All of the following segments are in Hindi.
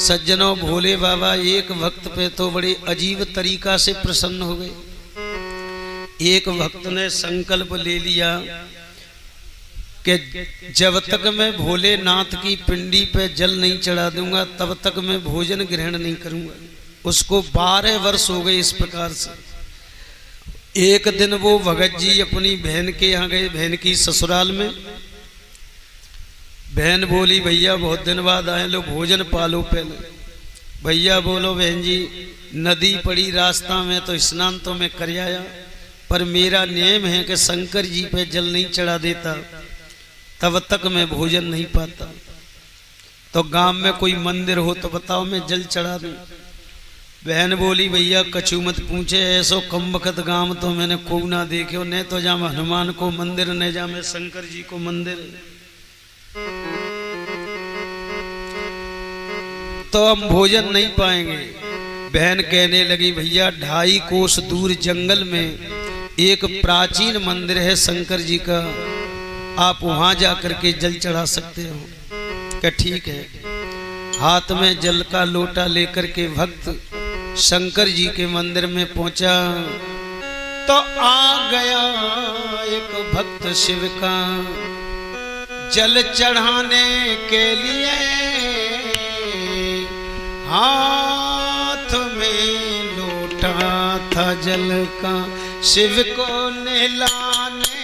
सज्जनों, भोले बाबा एक भक्त पे तो बड़े अजीब तरीका से प्रसन्न हो गए। एक भक्त ने संकल्प ले लिया कि जब तक मैं भोलेनाथ की पिंडी पे जल नहीं चढ़ा दूंगा तब तक मैं भोजन ग्रहण नहीं करूंगा। उसको 12 वर्ष हो गए इस प्रकार से। एक दिन वो भगत जी अपनी बहन के यहाँ गए, बहन की ससुराल में। बहन बोली, भैया बहुत दिन बाद आए, लो भोजन पालो पहले। भैया बोलो, बहन जी नदी पड़ी रास्ता में तो स्नान तो मैं कर आया, पर मेरा नियम है कि शंकर जी पे जल नहीं चढ़ा देता तब तक मैं भोजन नहीं पाता। तो गांव में कोई मंदिर हो तो बताओ, मैं जल चढ़ा दूं। बहन बोली, भैया कछु मत पूछे, ऐसो कम वक्त गांव तो मैंने को ना देखे, न तो जा हनुमान को मंदिर, न जा मैं शंकर जी को मंदिर। तो हम भोजन नहीं पाएंगे। बहन कहने लगी, भैया 2.5 कोस दूर जंगल में एक प्राचीन मंदिर है शंकर जी का, आप वहां जाकर के जल चढ़ा सकते हो। क्या ठीक है। हाथ में जल का लोटा लेकर के भक्त शंकर जी के मंदिर में पहुंचा तो आ गया एक भक्त शिव का जल चढ़ाने के लिए। हाथ में लोटा था जल का शिव को नहलाने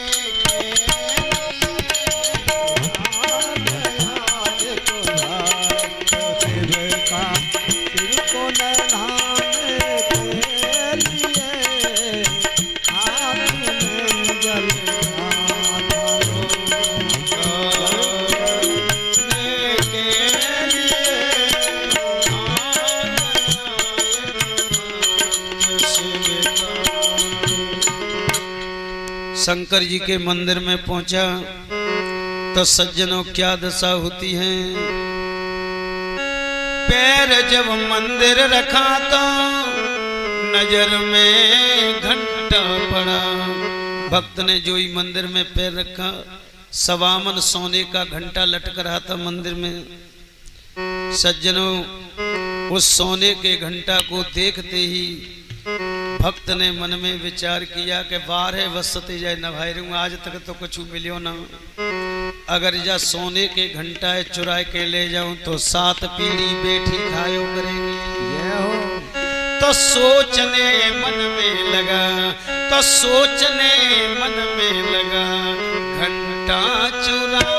शंकर जी के मंदिर में पहुंचा तो सज्जनों क्या दशा होती है। पैर जब मंदिर रखा तो नजर में घंटा पड़ा। भक्त ने जो ही मंदिर में पैर रखा, सवामन सोने का घंटा लटक रहा था मंदिर में। सज्जनों, उस सोने के घंटा को देखते ही भक्त ने मन में विचार किया कि 12 वर्ष ते जाए नभाई रहूं, आज तक तो कुछ मिलियो ना। अगर जा सोने के घंटा चुरा के ले जाऊं तो 7 पीढ़ी बैठी खायो करेंगे। तो सोचने मन में लगा, तो सोचने मन में लगा, घंटा चुराने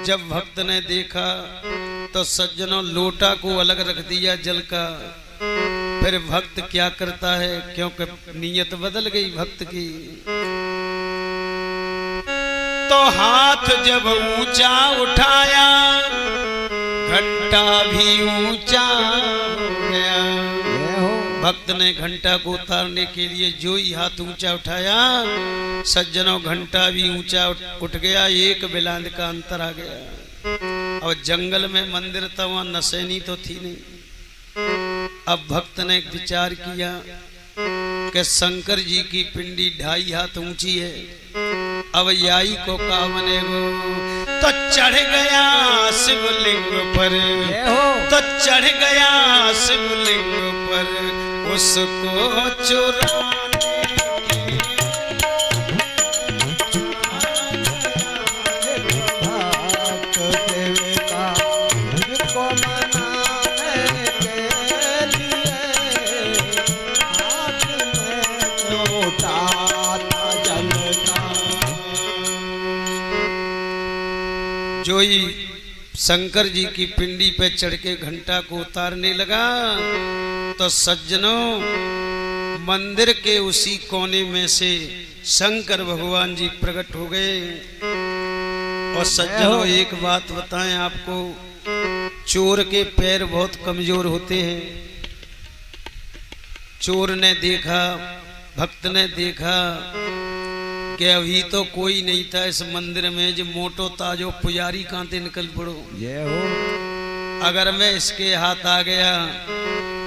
जब भक्त ने देखा तो सज्जनों लोटा को अलग रख दिया जल का। फिर भक्त क्या करता है, क्योंकि नीयत बदल गई भक्त की। तो हाथ जब ऊंचा उठाया घंटा भी ऊंचा हो गया। भक्त ने घंटा को उतारने के लिए जो ही हाथ ऊंचा उठाया, सज्जनों घंटा भी ऊंचा उठ गया। एक बिलांद का अंतर आ गया। और जंगल में मंदिर था, वहां नशेनी तो थी नहीं। अब भक्त ने एक विचार किया कि शंकर जी की पिंडी 2.5 हाथ ऊंची है, अब याई को का बनेगो। तो चढ़ गया शिवलिंग पर, तो चढ़ गया शिवलिंग पर उसको चुराने जो ही शंकर जी की पिंडी पे चढ़ के घंटा को उतारने लगा तो सज्जनों मंदिर के उसी कोने में से शंकर भगवान जी प्रकट हो गए। और सज्जनों एक बात बताएं आपको, चोर के पैर बहुत कमजोर होते हैं। चोर ने देखा, भक्त ने देखा कि अभी तो कोई नहीं था इस मंदिर में जो मोटो ताजो पुजारी कांते निकल पड़ो। ये हो अगर मैं इसके हाथ आ गया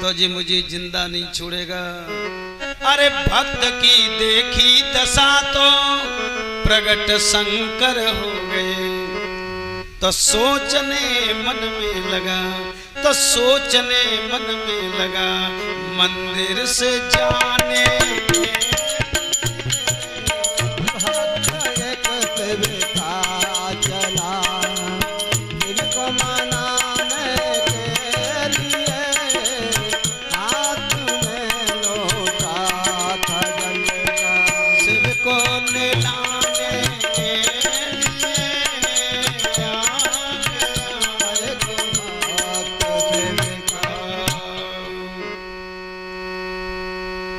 तो जी मुझे जिंदा नहीं छोड़ेगा। अरे भक्त की देखी दशा तो प्रगट शंकर हो गए। तो सोचने मन में लगा, तो सोचने मन में लगा, मंदिर से जाने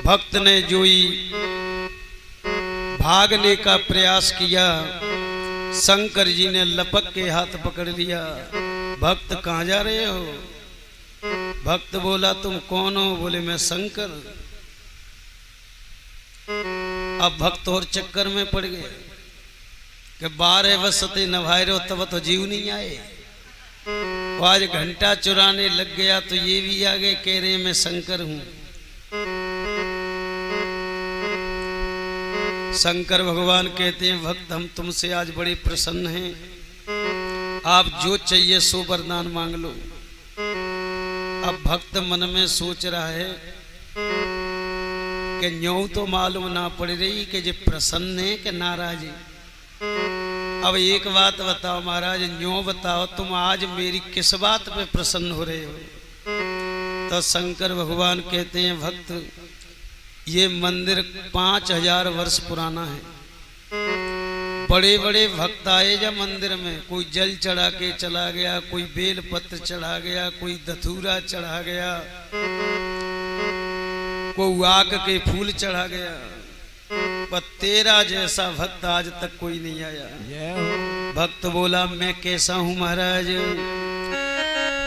भक्त ने जोई भागने का प्रयास किया। शंकर जी ने लपक के हाथ पकड़ लिया। भक्त कहाँ जा रहे हो? भक्त बोला तुम कौन हो? बोले मैं शंकर। अब भक्त और चक्कर में पड़ गए कि 12 वसते नभाए रहो तब तो जीव नहीं आए। वो आज घंटा चुराने लग गया तो ये भी आगे कह रहे मैं शंकर हूं। शंकर भगवान कहते हैं भक्त हम तुमसे आज बड़े प्रसन्न हैं, आप जो चाहिए सो वरदान मांग लो। अब भक्त मन में सोच रहा है कि न्यों तो मालूम ना पड़ रही कि जे प्रसन्न है कि नाराज है। अब एक बात बताओ महाराज, न्यों बताओ तुम आज मेरी किस बात पे प्रसन्न हो रहे हो? तो शंकर भगवान कहते हैं भक्त ये मंदिर 5000 वर्ष पुराना है। बड़े बड़े भक्त आए जब मंदिर में, कोई जल चढ़ा के चला गया, कोई बेल पत्र चढ़ा गया, कोई धतूरा चढ़ा गया, कोई आक के फूल चढ़ा गया, पर तेरा जैसा भक्त आज तक कोई नहीं आया। भक्त बोला मैं कैसा हूं महाराज?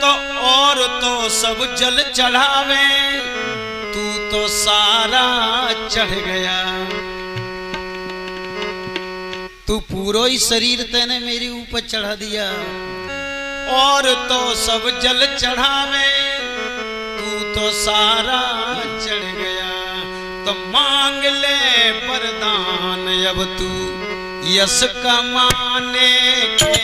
तो और तो सब जल चढ़ावे, तू तो सारा चढ़ गया। तू पूरा ही शरीर तेने मेरे ऊपर चढ़ा दिया। और तो सब जल चढ़ावे, तू तो सारा चढ़ गया। तो मांग ले वरदान अब तू यश कमाने के।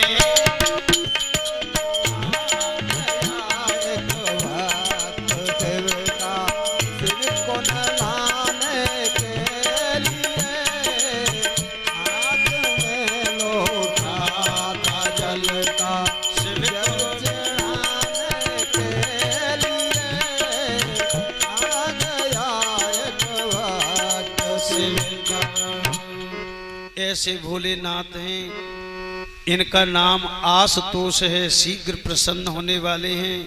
ऐसे भोलेनाथ हैं, इनका नाम आशुतोष है, शीघ्र प्रसन्न होने वाले हैं।